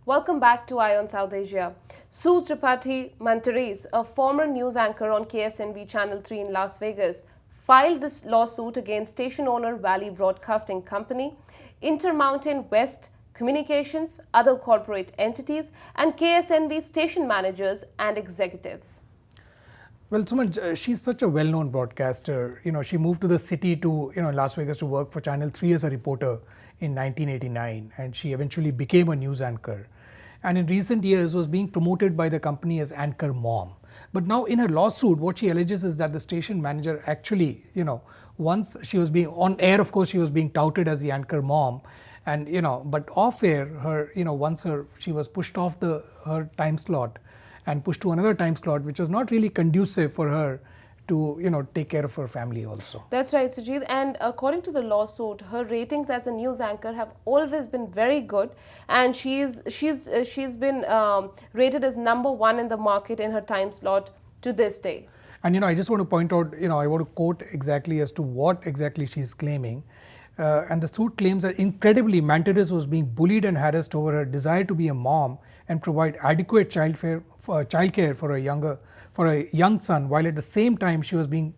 Welcome back to Eye on South Asia. Sue Tripathi Mantaris, a former news anchor on KSNV Channel 3 in Las Vegas, filed this lawsuit against station owner Valley Broadcasting Company, Intermountain West Communications, other corporate entities, and KSNV station managers and executives. Well, Suman, she's such a well-known broadcaster. She moved to the city to, Las Vegas to work for Channel 3 as a reporter in 1989, and she eventually became a news anchor. And in recent years was being promoted by the company as anchor mom. But now in her lawsuit, what she alleges is that the station manager actually, once she was being on air, of course, she was being touted as the anchor mom. And, but off air, she was pushed off her time slot and pushed to another time slot, which was not really conducive for her to take care of her family also. That's right, Sujit. And according to the lawsuit, her ratings as a news anchor have always been very good, and she's been rated as #1 in the market in her time slot to this day. And I just want to point out, I want to quote exactly as to what exactly she's claiming. And the suit claims that incredibly, Mantaris was being bullied and harassed over her desire to be a mom and provide adequate childcare for a young son, while at the same time she was being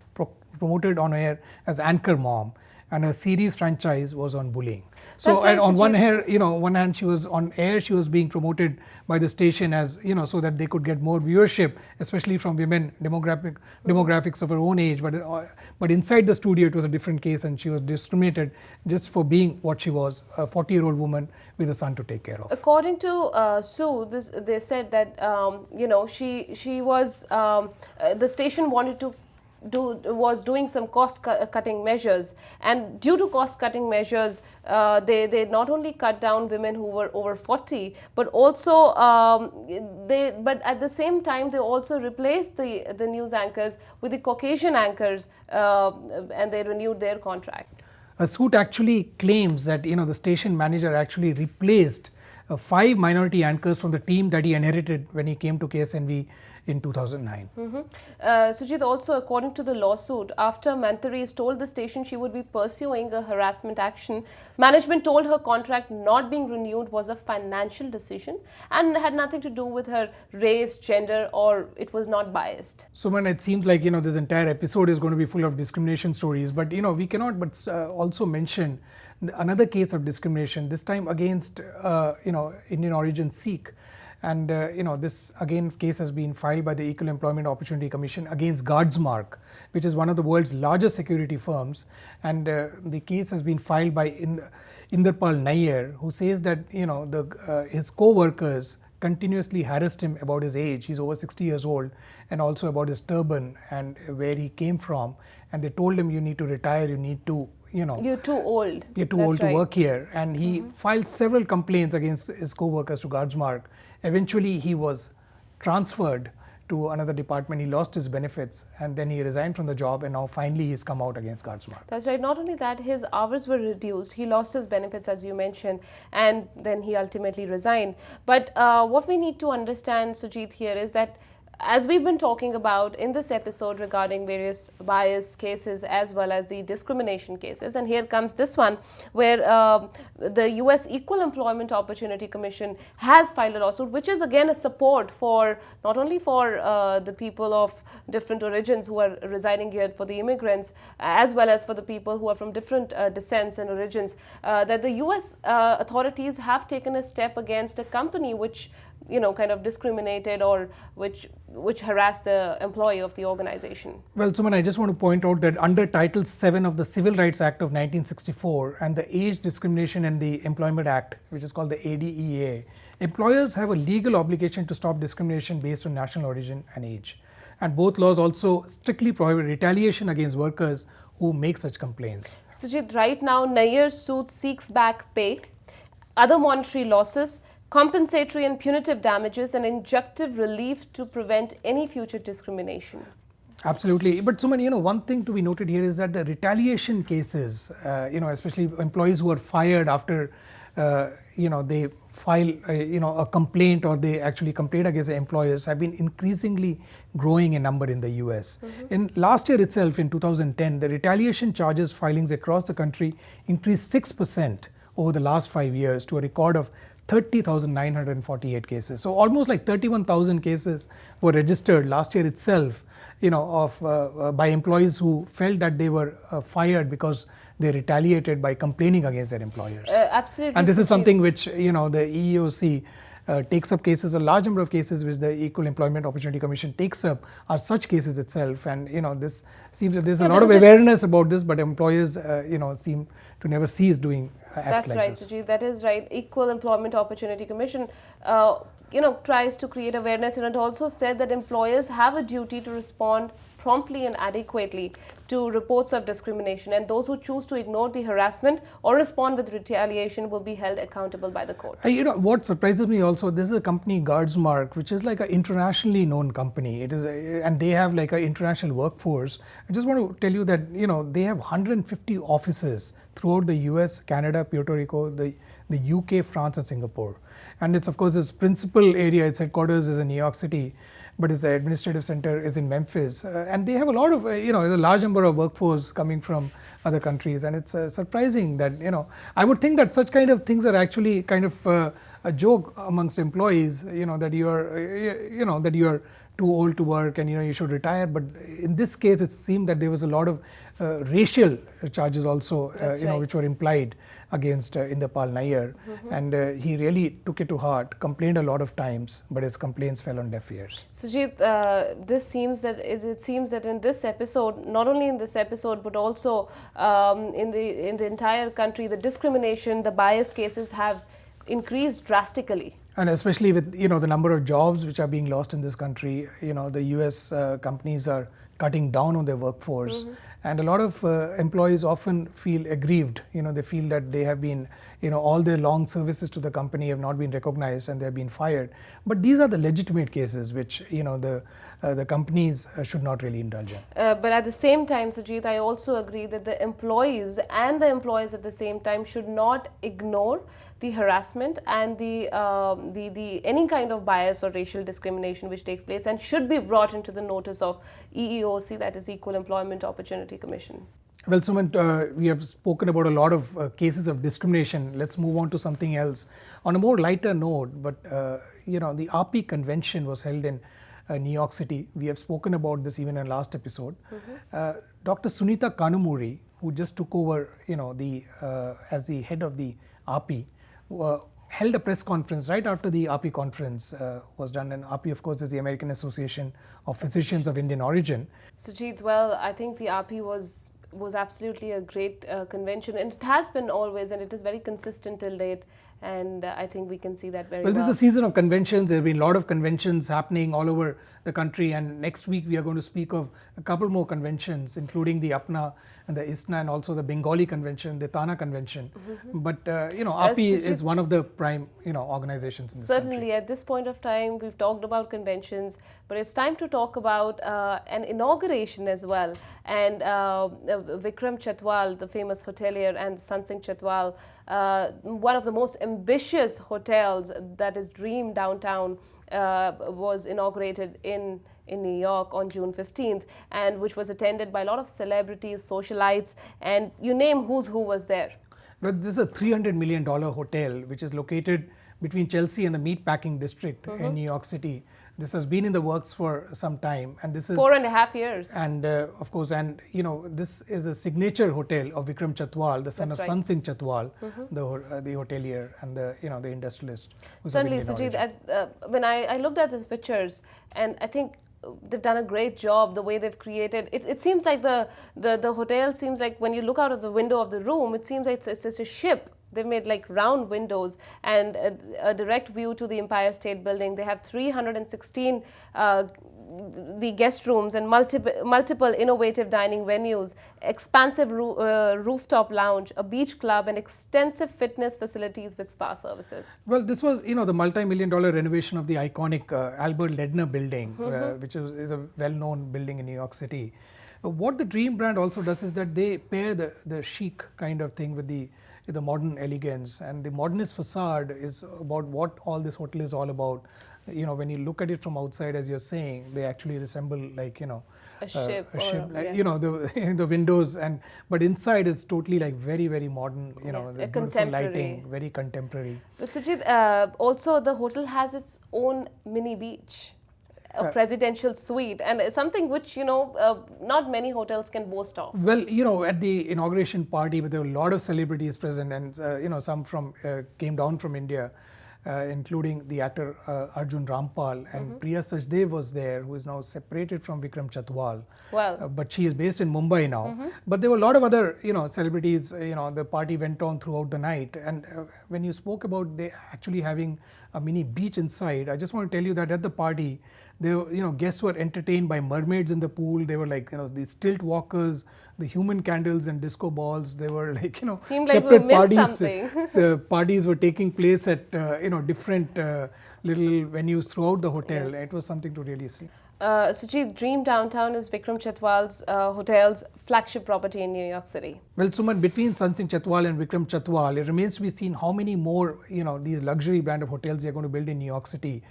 promoted on air as anchor mom, and her series franchise was on bullying. So right, on one hand she was on air, she was being promoted by the station as, so that they could get more viewership, especially from women demographics of her own age. But inside the studio, it was a different case, and she was discriminated just for being what she was, a 40-year-old woman with a son to take care of. According to Sue, they said that she was the station wanted to was doing some cost-cutting measures, and due to cost-cutting measures, they not only cut down women who were over 40, but also but at the same time they also replaced the news anchors with the Caucasian anchors, and they renewed their contract. A suit actually claims that the station manager actually replaced 5 minority anchors from the team that he inherited when he came to KSNV in 2009. Sujit, also according to the lawsuit, after Mantaris told the station she would be pursuing a harassment action, management told her contract not being renewed was a financial decision and had nothing to do with her race, gender, or it was not biased. Suman, it seems like this entire episode is going to be full of discrimination stories, but we cannot but also mention another case of discrimination, this time against Indian origin Sikh. And this again case has been filed by the Equal Employment Opportunity Commission against Guardsmark, which is one of the world's largest security firms. And the case has been filed by Inderpal Nair, who says that his co-workers continuously harassed him about his age. He's over 60 years old, and also about his turban and where he came from. And they told him, you need to retire, you need to you're too old. You're too old to work here. And he filed several complaints against his co-workers to Guardsmark. Eventually, he was transferred to another department. He lost his benefits, and then he resigned from the job, and now finally he's come out against Guardsmark. That's right. Not only that, his hours were reduced. He lost his benefits, as you mentioned, and then he ultimately resigned. But what we need to understand, Sujit, here is that as we've been talking about in this episode regarding various bias cases as well as the discrimination cases, and here comes this one where the US Equal Employment Opportunity Commission has filed a lawsuit, which is again a support for not only for the people of different origins who are residing here, for the immigrants, as well as for the people who are from different descents and origins, that the US authorities have taken a step against a company which kind of discriminated or which harassed the employee of the organization. Well, Suman, I just want to point out that under Title 7 of the Civil Rights Act of 1964 and the Age Discrimination and the Employment Act, which is called the ADEA, employers have a legal obligation to stop discrimination based on national origin and age. And both laws also strictly prohibit retaliation against workers who make such complaints. Sujit, right now, Nair's suit seeks back pay, other monetary losses, compensatory and punitive damages, and injunctive relief to prevent any future discrimination. Absolutely. But Suman, one thing to be noted here is that the retaliation cases, especially employees who are fired after, they file, a complaint or they actually complain against the employers, have been increasingly growing in number in the US. In last year itself, in 2010, the retaliation charges filings across the country increased 6% over the last 5 years to a record of 30,948 cases. So almost like 31,000 cases were registered last year itself, by employees who felt that they were fired because they retaliated by complaining against their employers. Absolutely. And this is something which, the EEOC takes up cases. A large number of cases which the Equal Employment Opportunity Commission takes up are such cases itself. And, this seems that there's a lot of awareness about this, but employers, seem to never cease doing acts like this. That's right, Sujit. That is right. Equal Employment Opportunity Commission, tries to create awareness, and it also said that employers have a duty to respond promptly and adequately to reports of discrimination, and those who choose to ignore the harassment or respond with retaliation will be held accountable by the court. What surprises me also, this is a company, Guardsmark, which is like an internationally known company. It is, and they have like an international workforce. I just want to tell you that they have 150 offices throughout the US, Canada, Puerto Rico, the UK, France, and Singapore. And it's, of course, its principal area, its headquarters is in New York City, but its administrative center is in Memphis. And they have a lot of, there's a large number of workforce coming from other countries. And it's surprising that, I would think that such kind of things are actually kind of a joke amongst employees, that you are too old to work and you should retire. But in this case, it seemed that there was a lot of racial charges also, right. which were implied against Inderpal Nair. And he really took it to heart, complained a lot of times, but his complaints fell on deaf ears. Sujit, this seems that it seems that in this episode, not only in this episode, but also in the entire country, the discrimination, the bias cases have increased drastically. And especially with the number of jobs which are being lost in this country, the US companies are cutting down on their workforce, and a lot of employees often feel aggrieved. They feel that they have been, all their long services to the company have not been recognized and they have been fired. But these are the legitimate cases which the companies should not really indulge in. But at the same time, Sujit, I also agree that the employees and the employers at the same time should not ignore the harassment and the any kind of bias or racial discrimination which takes place, and should be brought into the notice of EEOC, that is Equal Employment Opportunity Commission. Well, Sumant, we have spoken about a lot of cases of discrimination. Let's move on to something else. On a more lighter note, but the RP convention was held in New York City. We have spoken about this even in last episode. Dr. Sunita Kanumuri, who just took over, as the head of the RP, held a press conference right after the RP conference was done. And RP, of course, is the American Association of Physicians of Indian Origin. Sujit, well, I think the RP was absolutely a great convention, and it has been always, and it is very consistent till date. And I think we can see that very well. Well, this is a season of conventions. There have been a lot of conventions happening all over the country, and next week we are going to speak of a couple more conventions, including the APNA and the ISNA, and also the Bengali convention, the Tana convention. But RP is one of the prime organizations in this Certainly, country. at this point of time, we've talked about conventions, but it's time to talk about an inauguration as well. And Vikram Chatwal, the famous hotelier, and Sansing Chatwal, one of the most ambitious hotels, that is Dream Downtown, was inaugurated in New York on June 15th, and which was attended by a lot of celebrities, socialites, and you name who's who was there. But this is a $300 million hotel which is located between Chelsea and the Meatpacking District in New York City. This has been in the works for some time, and this is 4.5 years. And of course, and this is a signature hotel of Vikram Chatwal, the son of Sansing Chatwal, the hotelier and the the industrialist. Certainly, Sujit. When I looked at the pictures, and I think they've done a great job the way they've created it. It seems like the hotel seems like, when you look out of the window of the room, it seems like it's a ship. They've made like round windows and a direct view to the Empire State Building. They have 316 the guest rooms and multiple innovative dining venues, expansive rooftop lounge, a beach club, and extensive fitness facilities with spa services. Well, this was the multi-million-dollar renovation of the iconic Albert Ledner building, which is a well-known building in New York City. What the Dream brand also does is that they pair the chic kind of thing with the modern elegance, and the modernist facade is about what all this hotel is all about. When you look at it from outside, as you're saying, they actually resemble like A ship, a or ship, yes. you know, the the windows, and but inside it's totally like very, very modern, you know, Yes, the a beautiful contemporary. lighting, very contemporary. But Sujit, also the hotel has its own mini beach, a presidential suite, and something which, you know, not many hotels can boast of. Well, you know, at the inauguration party, there were a lot of celebrities present, and you know, some from came down from India, including the actor Arjun Rampal, and Priya Sachdev was there, who is now separated from Vikram Chatwal. Well, But she is based in Mumbai now. But there were a lot of other, you know, celebrities. You know, the party went on throughout the night. And when you spoke about they actually having a mini beach inside, I just want to tell you that at the party, there, you know, guests were entertained by mermaids in the pool. They were like, you know, these stilt walkers, the human candles and disco balls. They were like, you know, seemed like we separate missed parties. something. So parties were taking place at you know, different little venues throughout the hotel. Yes. It was something to really see. Sujit, Dream Downtown is Vikram Chatwal's hotel's flagship property in New York City. Well, Suman, between Sansing Chatwal and Vikram Chatwal, it remains to be seen how many more, you know, these luxury brand of hotels they are going to build in New York City.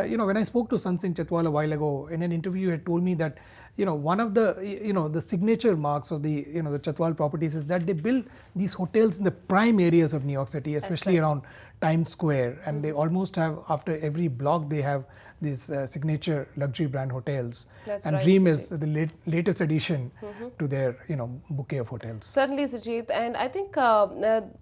You know, when I spoke to Sansing Chatwal a while ago, in an interview, he had told me that, you know, one of the, you know, the signature marks of the, you know, the Chatwal properties is that they build these hotels in the prime areas of New York City, especially around Times Square, and they almost have, after every block, they have these signature luxury brand hotels. That's and right, Dream Sujit. is the latest addition to their, you know, bouquet of hotels. Certainly, Sujit, and I think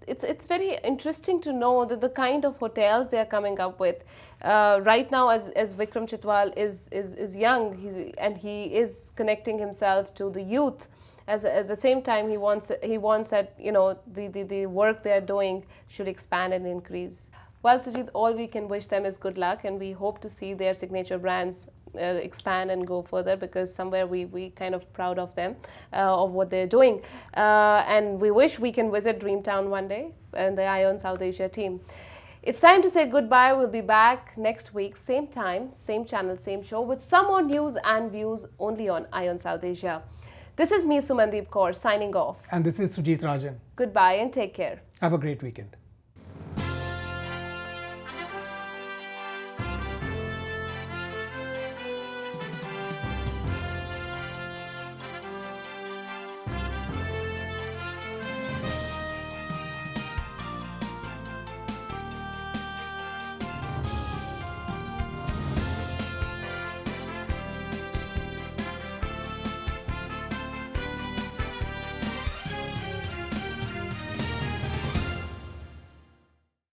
it's very interesting to know that the kind of hotels they are coming up with. Right now, as Vikram Chitwal is young, and he is connecting himself to the youth. At the same time, he wants that, you know, the work they are doing should expand and increase. Well, Sujit, all we can wish them is good luck, and we hope to see their signature brands expand and go further, because somewhere we kind of proud of them, of what they're doing. And we wish we can visit Dreamtown one day, and the ION South Asia team. It's time to say goodbye. We'll be back next week, same time, same channel, same show, with some more news and views only on ION South Asia. This is me, Sumandeep Kaur, signing off. And this is Sujit Rajan. Goodbye and take care. Have a great weekend.